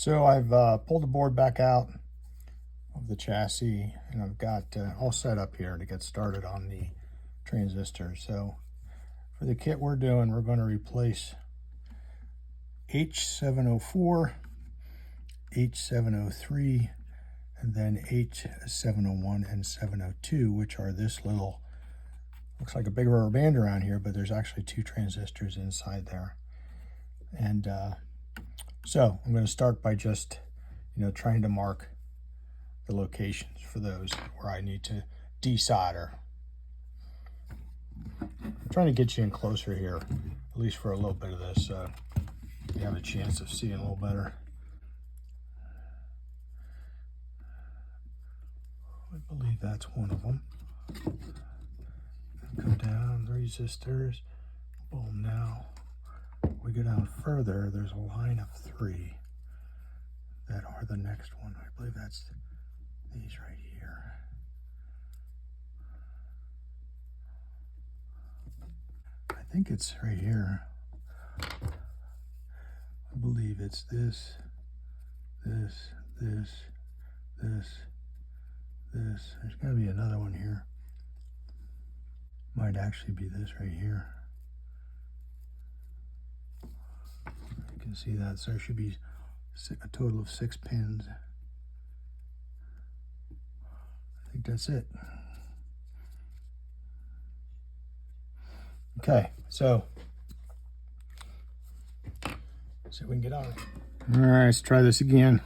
So I've pulled the board back out of the chassis, and I've got all set up here to get started on the transistors. So for the kit we're doing, we're going to replace H704, H703, and then H701 and 702, which are this little, looks like a big rubber band around here, but there's actually two transistors inside there. And so I'm going to start by just, trying to mark the locations for those where I need to desolder. I'm trying to get you in closer here, at least for a little bit of this, so you have a chance of seeing a little better. I believe that's one of them. Come down, the resistors. Boom, now we go down further, there's a line of three that are the next one. I believe that's these right here. I think it's right here. I believe it's this, this, this, this, this. There's got to be another one here. Might actually be this right here. You can see that. So there should be a total of 6 pins. I think that's it. Okay, so see if we can get on it. All right, let's try this again.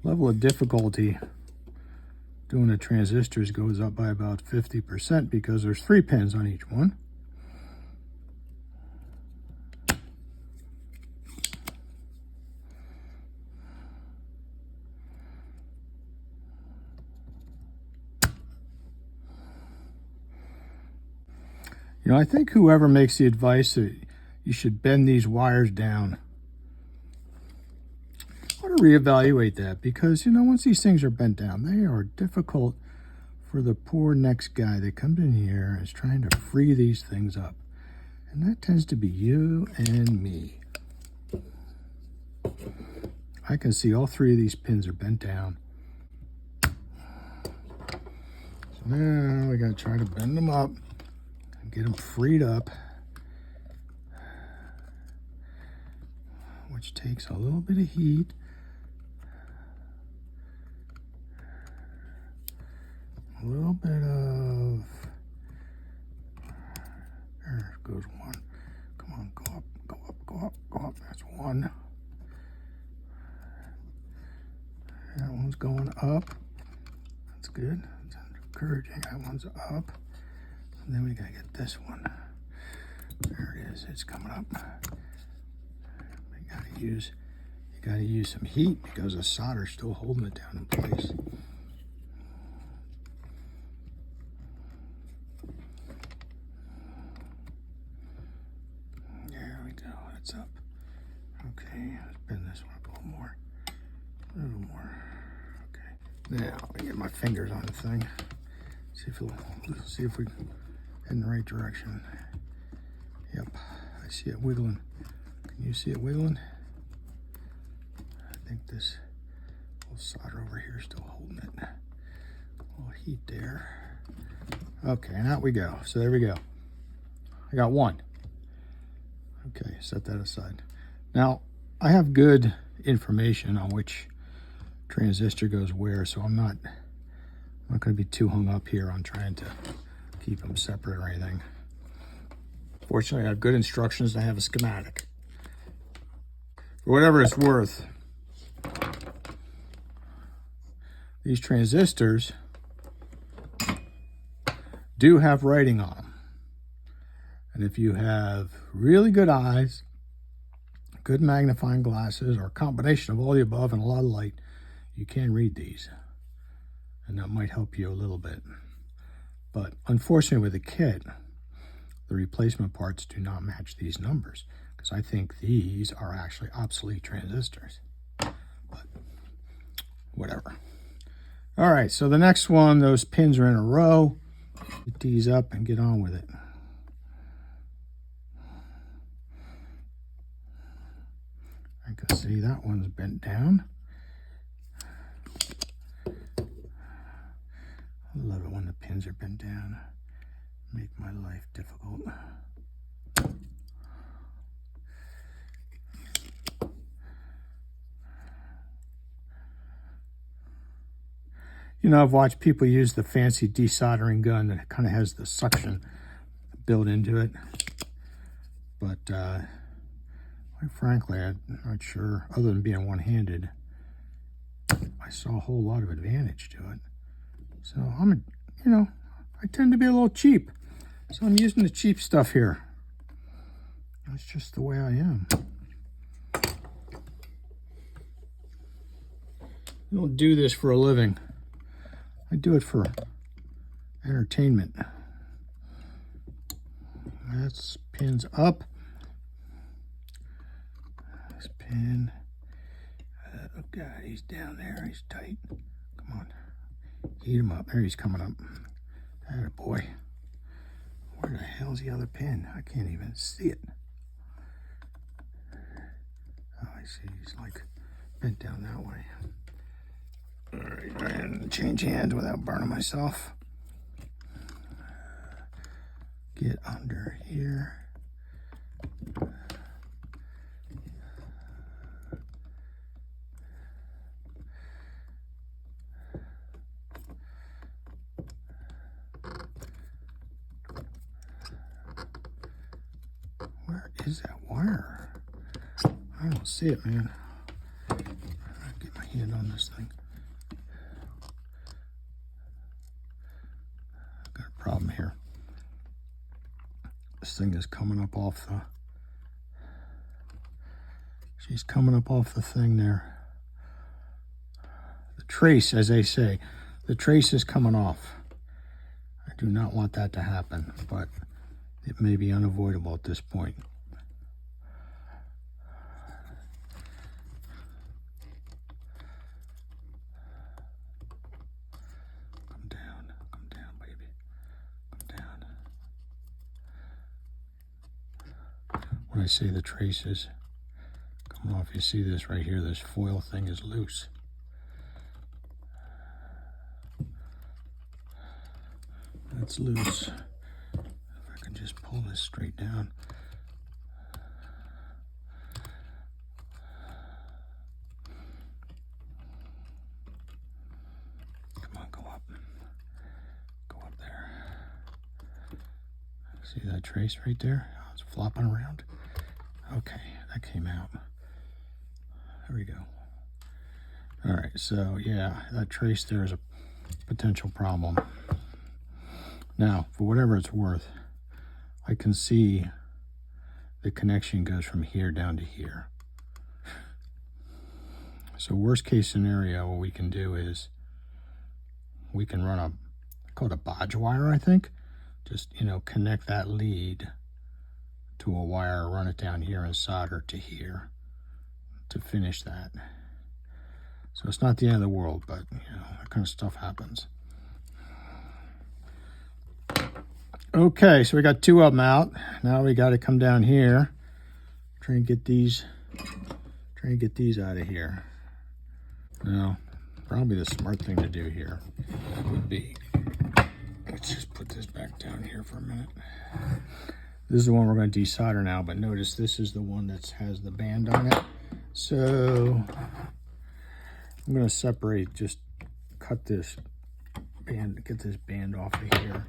Level of difficulty doing the transistors goes up by about 50% because there's 3 pins on each one. I think whoever makes the advice that you should bend these wires down, I want to reevaluate that, because, once these things are bent down, they are difficult for the poor next guy that comes in here and is trying to free these things up. And that tends to be you and me. I can see all 3 of these pins are bent down. So now we got to try to bend them up. Get them freed up, which takes a little bit of heat. A little bit of, there goes one. Come on, go up, go up, go up, go up. That's one. That one's going up. That's good. That's encouraging. That one's up. And then we gotta get this one. There it is. It's coming up. You gotta use some heat because the solder's still holding it down in place. There we go. It's up. Okay, let's bend this one up a little more. A little more. Okay. Now I get my fingers on the thing. See if we can in the right direction. Yep, I see it wiggling. Can you see it wiggling? I think this little solder over here is still holding it. A little heat there. Okay, and out we go. So there we go. I got one. Okay, set that aside. Now, I have good information on which transistor goes where, so I'm not going to be too hung up here on trying to keep them separate or anything. Fortunately, I have good instructions and I have a schematic. For whatever it's worth, these transistors do have writing on them. And if you have really good eyes, good magnifying glasses, or a combination of all the above and a lot of light, you can read these. And that might help you a little bit. But unfortunately with the kit, the replacement parts do not match these numbers, because I think these are actually obsolete transistors. But whatever. All right, so the next one, those pins are in a row. Get these up and get on with it. can see that one's bent down. I love it when the pins are bent down. Make my life difficult. You know, I've watched people use the fancy desoldering gun that kind of has the suction built into it. But quite frankly, I'm not sure, other than being one-handed, I saw a whole lot of advantage to it. So I tend to be a little cheap. So I'm using the cheap stuff here. That's just the way I am. I don't do this for a living. I do it for entertainment. That's pins up. This pin. Oh God, he's down there. He's tight. Come on. Heat him up. There he's coming up. Atta boy. Where the hell's the other pin? I can't even see it. Oh, I see. He's like bent down that way. All right, and change hands without burning myself. Get under here. Where is that wire? I don't see it, man. I'll get my hand on this thing. Got a problem here. This thing is coming up off the... She's coming up off the thing there. The trace, as they say, the trace is coming off. I do not want that to happen, but it may be unavoidable at this point. Come down, baby. Come down. When I say the trace is coming off, you see this right here, this foil thing is loose. That's loose. If I can just pull this straight down. Come on, go up. Go up there. See that trace right there? Oh, it's flopping around. Okay, that came out. There we go. All right, so yeah, that trace there is a potential problem. Now, for whatever it's worth, I can see the connection goes from here down to here. So worst case scenario, what we can do is we can run a, called a bodge wire, I think. Just, connect that lead to a wire, run it down here and solder to here to finish that. So it's not the end of the world, but that kind of stuff happens. Okay, so we got two of them out. Now we got to come down here, try and get these out of here. Now, probably the smart thing to do here would be, let's just put this back down here for a minute. This is the one we're going to desolder now, but notice this is the one that has the band on it. So I'm going to separate, just cut this band, get this band off of here,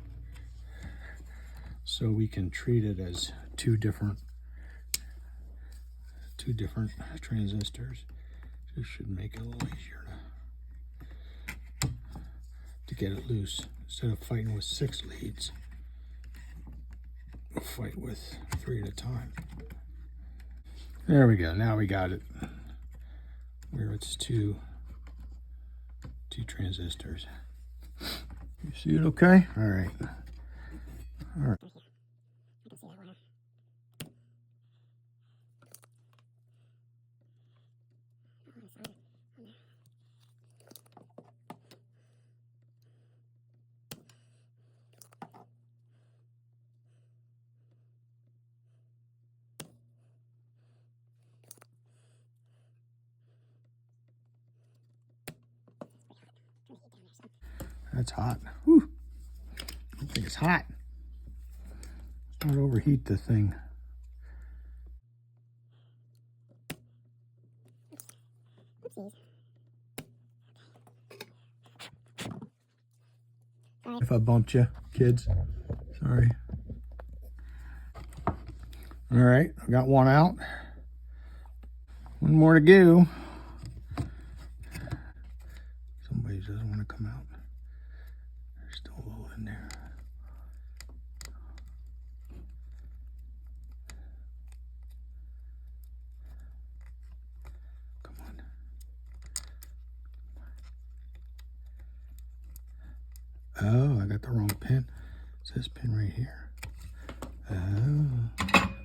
so we can treat it as two different transistors. This should make it a little easier to get it loose. Instead of fighting with 6 leads, we'll fight with 3 at a time. There we go. Now we got it where it's two transistors. You see it okay? All right. All right. That's hot. Whew. I think it's hot. Let's not overheat the thing. If I bumped you, kids, sorry. All right, I got one out. One more to go. Somebody doesn't want to come out. There's still a little in there. Come on. Oh, I got the wrong pin. It says pin right here. Oh,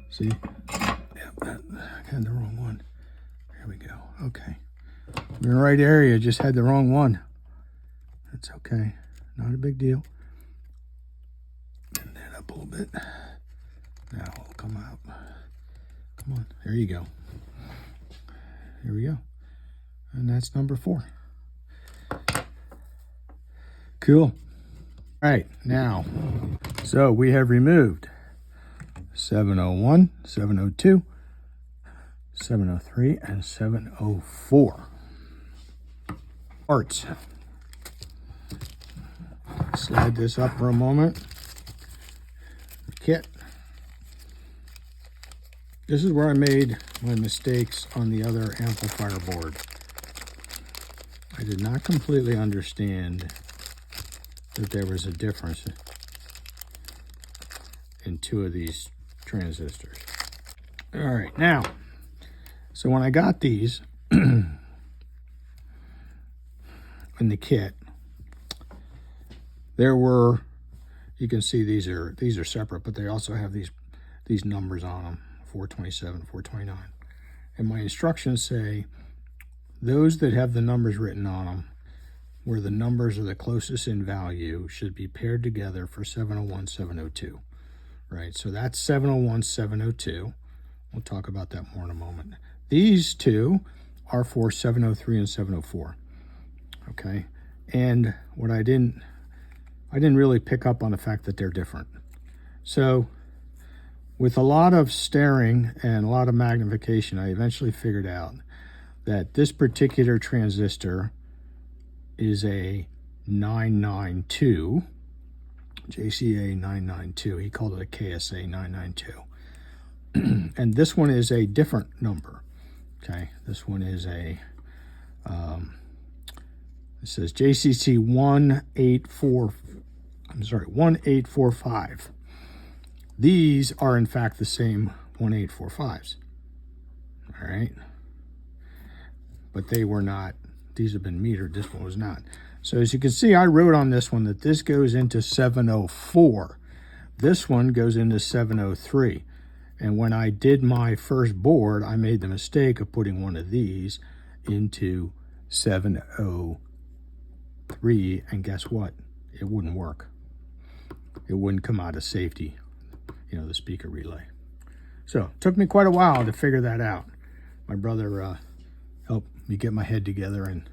see? Yep, I had the wrong one. There we go. Okay. I'm in the right area, just had the wrong one. That's okay. Not a big deal. Bend that up a little bit. Now it'll come out. Come on. There you go. Here we go. And that's number 4. Cool. All right, now, so we have removed 701, 702, 703, and 704 parts. Slide this up for a moment. The kit. This is where I made my mistakes on the other amplifier board. I did not completely understand that there was a difference in 2 of these transistors. All right, now, so when I got these in the kit, there were, you can see these are separate, but they also have these numbers on them, 427, 429. And my instructions say those that have the numbers written on them, where the numbers are the closest in value, should be paired together for 701, 702, right? So that's 701, 702. We'll talk about that more in a moment. These 2 are for 703 and 704, okay? And what I didn't really pick up on the fact that they're different. So with a lot of staring and a lot of magnification, I eventually figured out that this particular transistor is a 992, JCA 992. He called it a KSA 992. And this one is a different number, okay? This one is a, it says JCC 1845. These are in fact the same 1845s, all right? But they were not. These have been metered. This one was not. So as you can see, I wrote on this one that this goes into 704. This one goes into 703. And when I did my first board, I made the mistake of putting one of these into 703. And guess what? It wouldn't work. It wouldn't come out of safety, you know, the speaker relay. So it took me quite a while to figure that out. My brother helped me get my head together and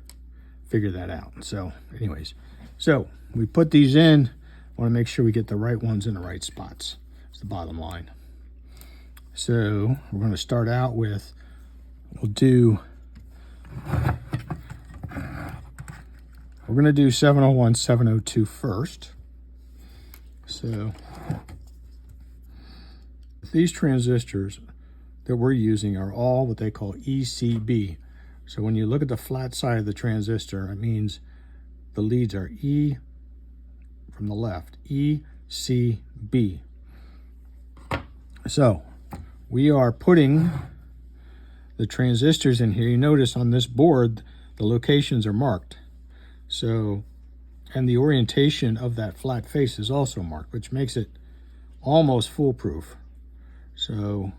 figure that out. So anyways, so we put these in. I want to make sure we get the right ones in the right spots. It's the bottom line. So we're going to start out with, we're going to do 701, 702 first. So these transistors that we're using are all what they call ECB. So when you look at the flat side of the transistor, it means the leads are E from the left, ECB. So we are putting the transistors in here. You notice on this board, the locations are marked. So, and the orientation of that flat face is also marked, which makes it almost foolproof. So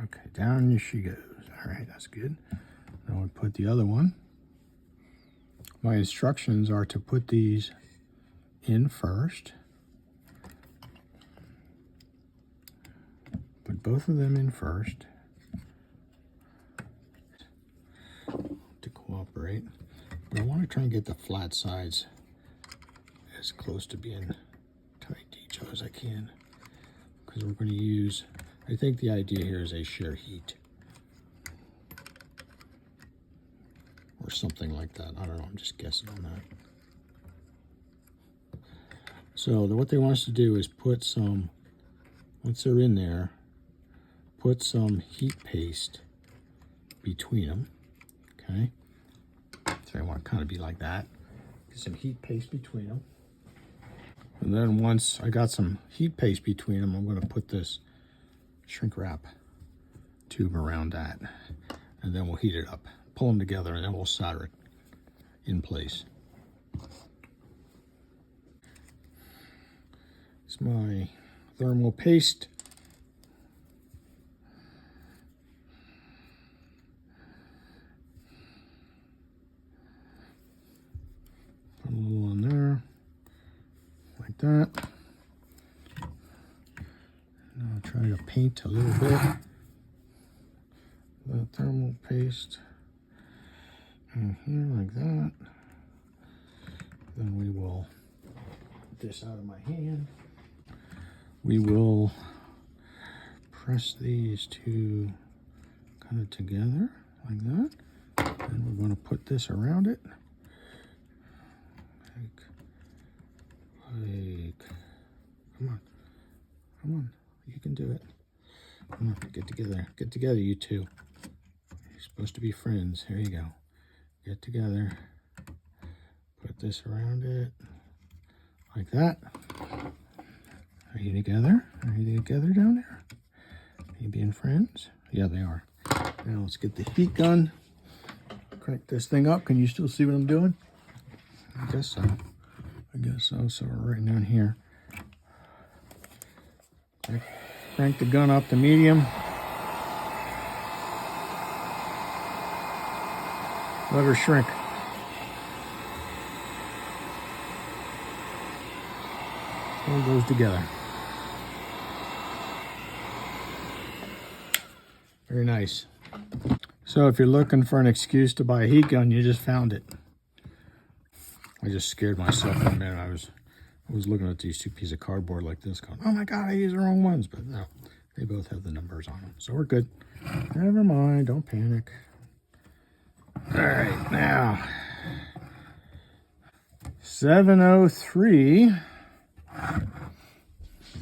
okay, down she goes. All right, that's good. Now we put the other one. My instructions are to put these in first. Put both of them in first to cooperate. But I want to try and get the flat sides as close to being tight to each other as I can, because we're going to use, I think the idea here is they share heat or something like that. I don't know, I'm just guessing on that. So what they want us to do is put some, once they're in there, put some heat paste between them, okay? So I want to kind of be like that. Get some heat paste between them. And then once I got some heat paste between them, I'm going to put this shrink wrap tube around that. And then we'll heat it up, pull them together, and then we'll solder it in place. It's my thermal paste. Put a little on there, like that. Now I'll try to paint a little bit. The thermal paste in here like that. Then we will get this out of my hand. We will press these two kind of together like that. And we're going to put this around it. Like, come on, you can do it. Come on, get together, you two. You're supposed to be friends. Here you go. Get together. Put this around it, like that. Are you together? Are you together down there? Are you being friends? Yeah, they are. Now let's get the heat gun. Crank this thing up. Can you still see what I'm doing? I guess so. So we're right down here. Crank the gun up to medium. Let her shrink. All goes together. Very nice. So if you're looking for an excuse to buy a heat gun, you just found it. I just scared myself for a minute. I was looking at these two pieces of cardboard like this going, oh my God, I used the wrong ones. But no, they both have the numbers on them. So we're good. Never mind, don't panic. All right, now, 703. You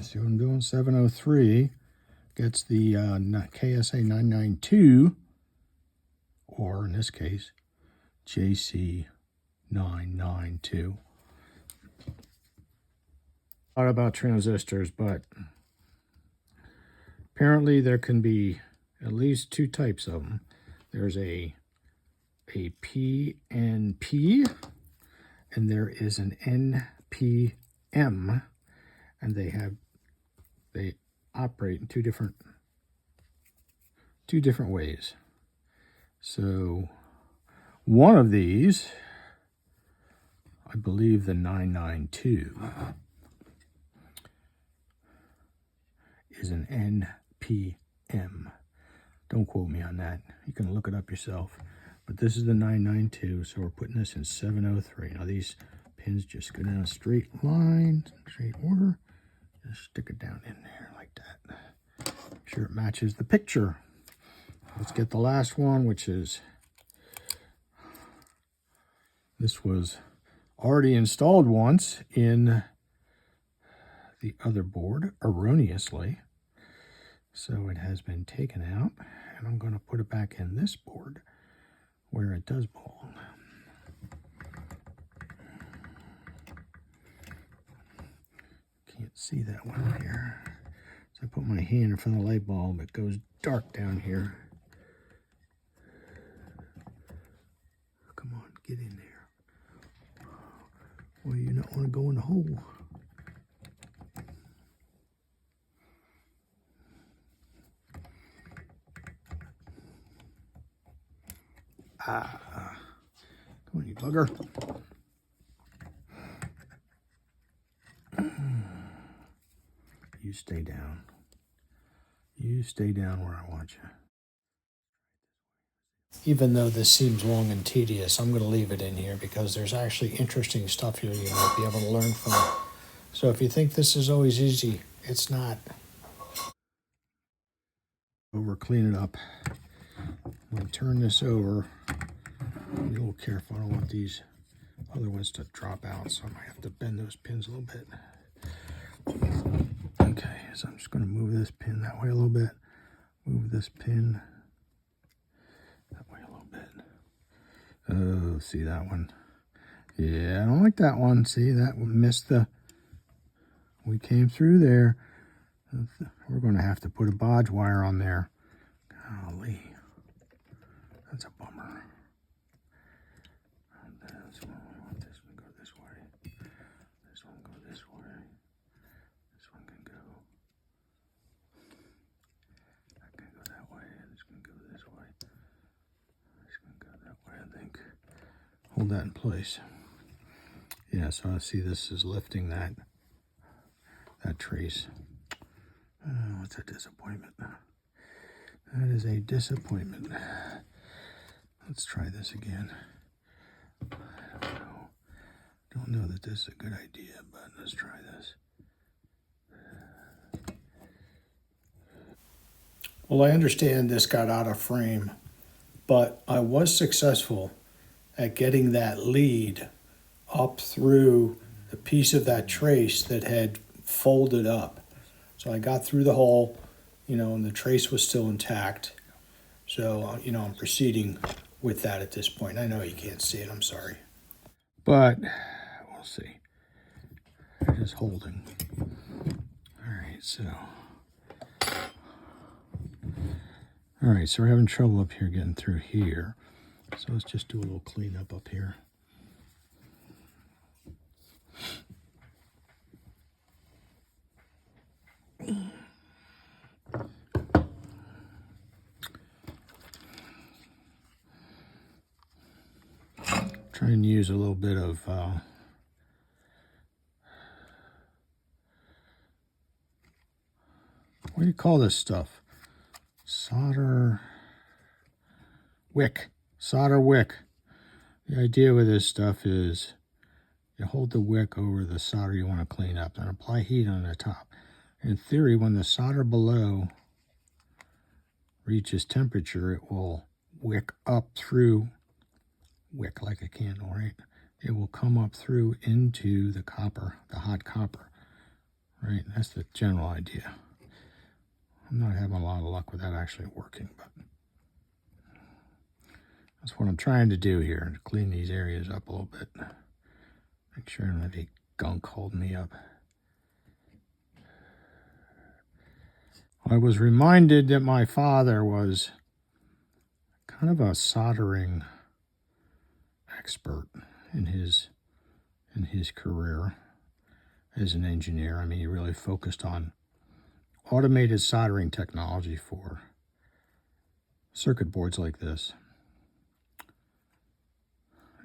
see what I'm doing? 703 gets the KSA 992, or in this case, JC 992. A lot about transistors, but apparently there can be at least two types of them. There's a PNP, and there is an NPM, and they operate in two different ways. So one of these, I believe the 992, is an NPM. Don't quote me on that. You can look it up yourself. But this is the 992, so we're putting this in 703. Now these pins just go down a straight line, straight order. Just stick it down in there like that. Make sure it matches the picture. Let's get the last one, which is, this was already installed once in the other board erroneously. So it has been taken out, and I'm going to put it back in this board where it does belong. Can't see that one here. So I put my hand in front of the light bulb, it goes dark down here. Come on, get in there. Well, you don't want to go in the hole. Come on, you bugger. You stay down. You stay down where I want you. Even though this seems long and tedious, I'm going to leave it in here because there's actually interesting stuff here you might be able to learn from. So if you think this is always easy, it's not. Over, clean it up. I'm going to turn this over. Be a little careful. I don't want these other ones to drop out, so I might have to bend those pins a little bit. Okay, so I'm just going to move this pin that way a little bit. Move this pin that way a little bit. Oh, see that one? Yeah, I don't like that one. See, that one missed the... We came through there. We're going to have to put a bodge wire on there. Golly. That's a bummer. This one, we want this one to go this way. This one go this way. This one can go. That can go that way. This can go this way. This can go that way, I think. Hold that in place. Yeah, so I see this is lifting that trace. Oh, it's a disappointment. That is a disappointment. Let's try this again. I don't know that this is a good idea, but let's try this. Well, I understand this got out of frame, but I was successful at getting that lead up through the piece of that trace that had folded up. So I got through the hole, and the trace was still intact. So, I'm proceeding with that at this point. I know you can't see it, I'm sorry. But we'll see. Just holding. All right, so we're having trouble up here getting through here. So let's just do a little cleanup up here. Try and use a little bit of what do you call this stuff? Solder wick. Solder wick. The idea with this stuff is you hold the wick over the solder you want to clean up and apply heat on the top. In theory, when the solder below reaches temperature, it will wick up through, wick like a candle, right? It will come up through into the copper, the hot copper, right? That's the general idea. I'm not having a lot of luck with that actually working, but that's what I'm trying to do here, to clean these areas up a little bit. Make sure I don't have any gunk holding me up. I was reminded that my father was kind of a soldering expert in his career as an engineer. I mean, he really focused on automated soldering technology for circuit boards like this.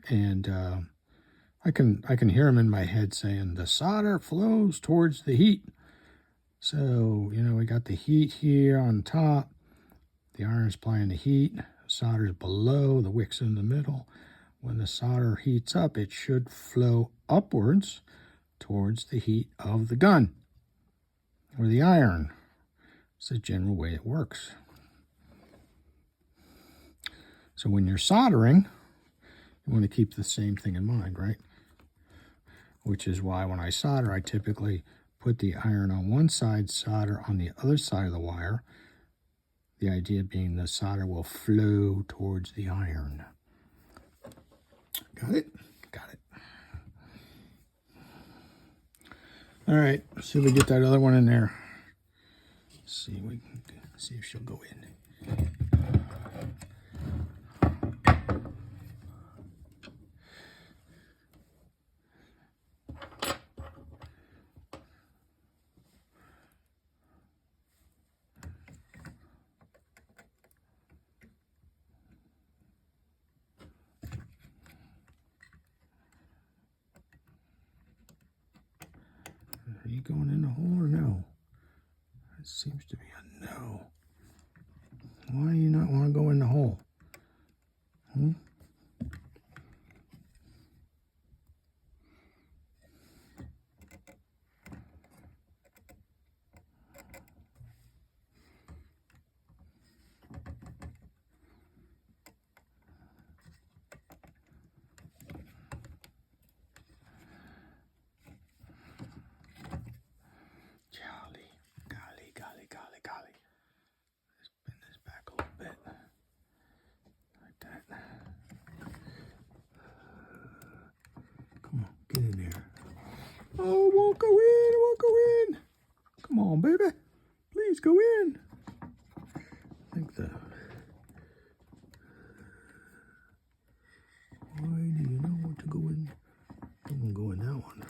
And I can hear him in my head saying, the solder flows towards the heat. So, we got the heat here on top. The iron's applying the heat. The solder's below. The wick's in the middle. When the solder heats up, it should flow upwards towards the heat of the gun or the iron. It's the general way it works. So when you're soldering, you want to keep the same thing in mind, right? Which is why when I solder, I typically put the iron on one side, solder on the other side of the wire. The idea being the solder will flow towards the iron. Got it? Got it. All right, see if we get that other one in there. See if she'll go in. Are you going in the hole or no? It seems to be a no. Why do you not want to go in the hole? Hmm? Golly. Let's bend this back a little bit. Like that. Come on, get in there. Oh, it won't go in. Come on, baby. Please go in. I think the... Why do you not want to go in? I'm going to go in that one.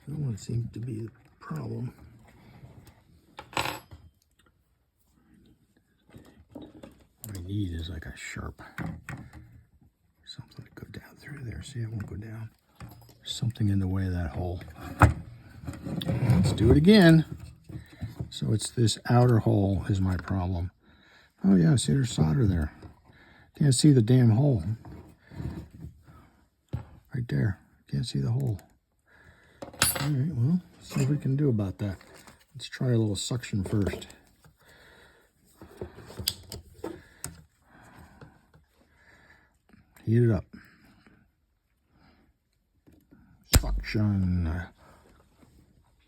That one seems to be the problem. What I need is like a sharp something to go down through there. See, it won't go down. There's something in the way of that hole. Let's do it again. So it's this outer hole is my problem. Oh yeah, see there's solder there. Can't see the damn hole. Right there. Can't see the hole. All right, well, let's see what we can do about that. Let's try a little suction first. Heat it up. Suction.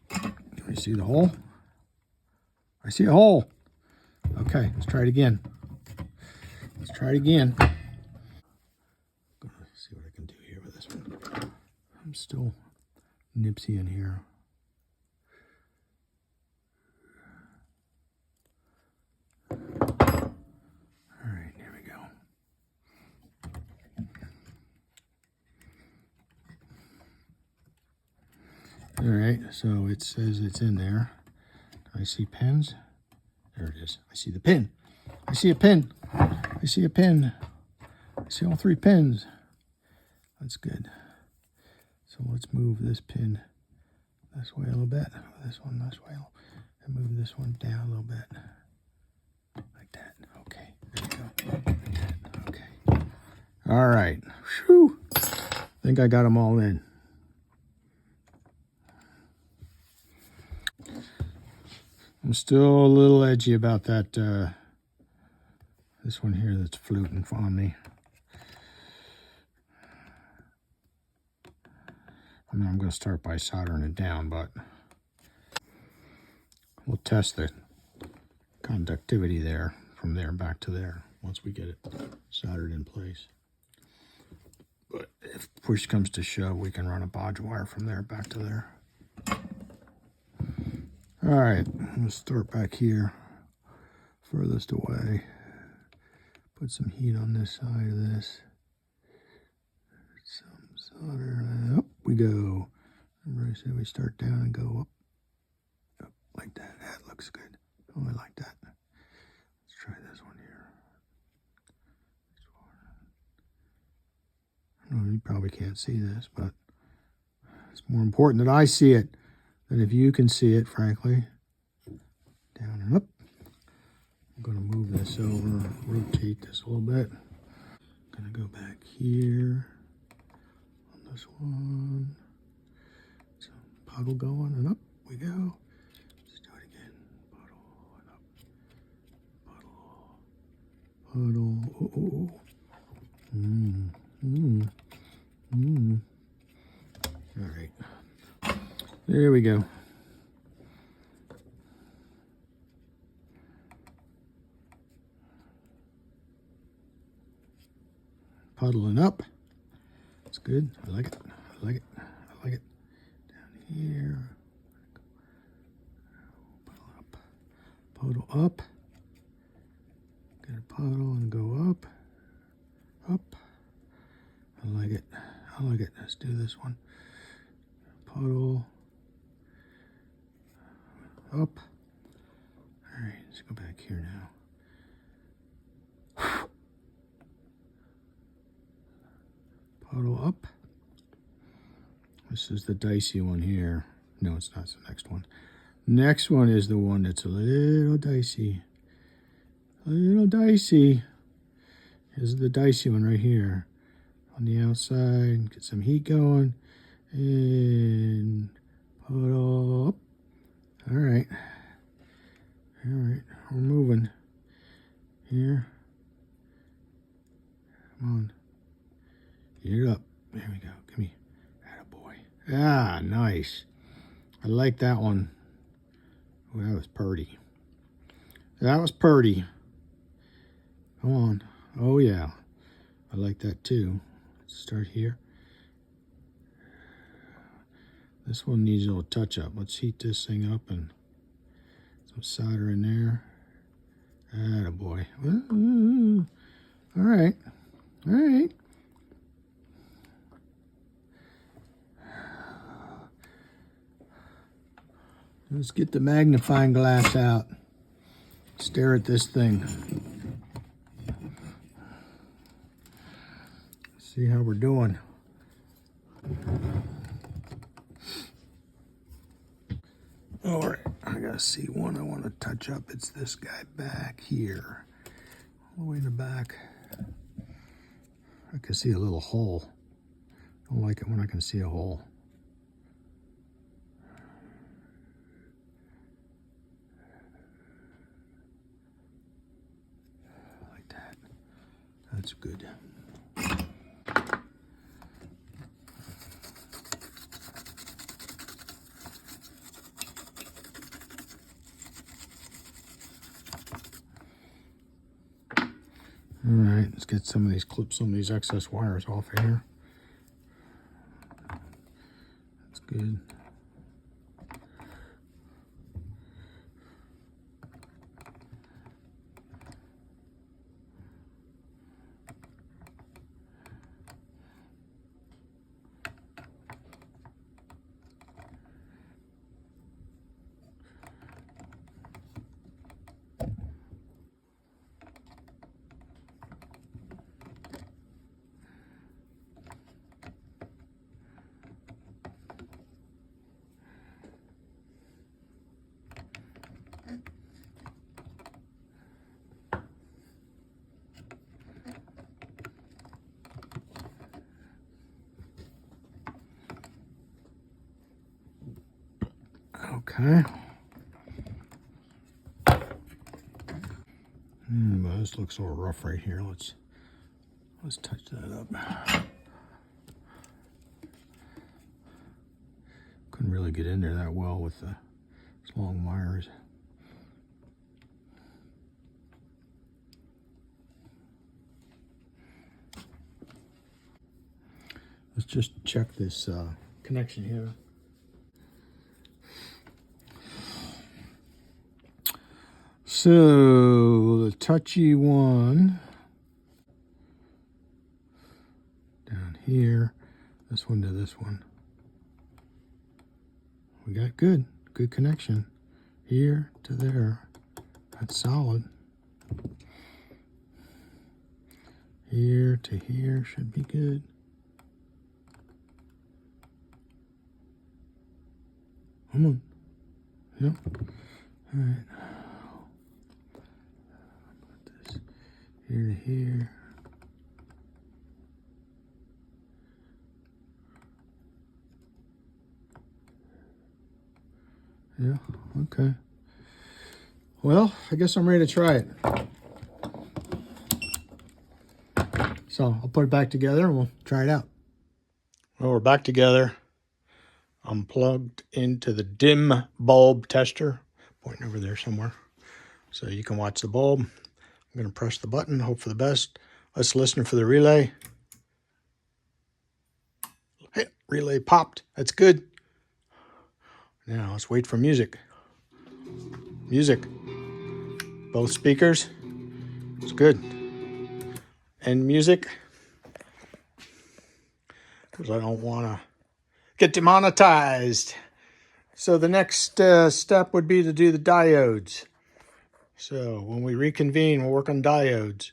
Can you see the hole? I see a hole. Okay, let's try it again. Let's try it again. Gonna see what I can do here with this one. I'm still nipsy in here. All right, here we go. All right, so it says it's in there. Do I see pins? There it is. I see the pin. I see a pin. I see a pin. I see all 3 pins. That's good. So let's move this pin this way a little bit. This one this way. And move this one down a little bit. Like that. Okay. There we go. Like that. Okay. All right. Whew. I think I got them all in. I'm still a little edgy about that, this one here that's floating on me. I mean, I'm going to start by soldering it down, but we'll test the conductivity there, from there back to there, once we get it soldered in place. But if push comes to shove, we can run a bodge wire from there back to there. All right, I'm going to start back here, furthest away. Put some heat on this side of this. Some solder, and up we go. Remember I said we start down and go up like that. That looks good. Oh, I like that. Let's try this one here. Oh, you probably can't see this, but it's more important that I see it than if you can see it, frankly. Down and up. I'm going to move this over, rotate this a little bit. I'm going to go back here on this one. So puddle going and up we go. Let's do it again. Puddle and up. Puddle. Puddle. All right. There we go. Puddling up. That's good. I like it. I like it. I like it. Down here. Puddle up. Puddle up. Get a puddle and go up. Up. I like it. I like it. Let's do this one. Puddle. Up. All right, let's go back here now. Puddle up. This is the dicey one here. No, it's not. It's the next one. Next one is the one that's a little dicey. A little dicey. Here's the dicey one right here. On the outside, get some heat going. And put up. All right. All right, we're moving. Here. Come on. Get it up. There we go. Give me. Attaboy. Ah, nice. I like that one. Oh, that was purty. That was purty. Come on. Oh, yeah. I like that too. Let's start here. This one needs a little touch up. Let's heat this thing up and some solder in there. Attaboy. All right. All right. Let's get the magnifying glass out. Stare at this thing. See how we're doing. All right, I gotta see one I want to touch up. It's this guy back here. All the way in the back. I can see a little hole. I don't like it when I can see a hole. Like that. That's good. All right, let's get some of these clips, some of these excess wires off of here. That's good. Okay. Well, this looks a little rough right here. Let's touch that up. Couldn't really get in there that well with the long wires. Let's just check this connection here. So the touchy one down here, this one to this one. We got good connection here to there. That's solid. Here to here should be good. Come on. Yep. All right. Put this here to here. Yeah, okay. Well, I guess I'm ready to try it. So I'll put it back together and we'll try it out. Well, we're back together. I'm plugged into the dim bulb tester, pointing over there somewhere, so you can watch the bulb. I'm going to press the button, hope for the best. Let's listen for the relay. Hey, relay popped. That's good. Now let's wait for music. Music. Both speakers. It's good. And music. Because I don't want to get demonetized. So the next step would be to do the diodes. So when we reconvene, we'll work on diodes.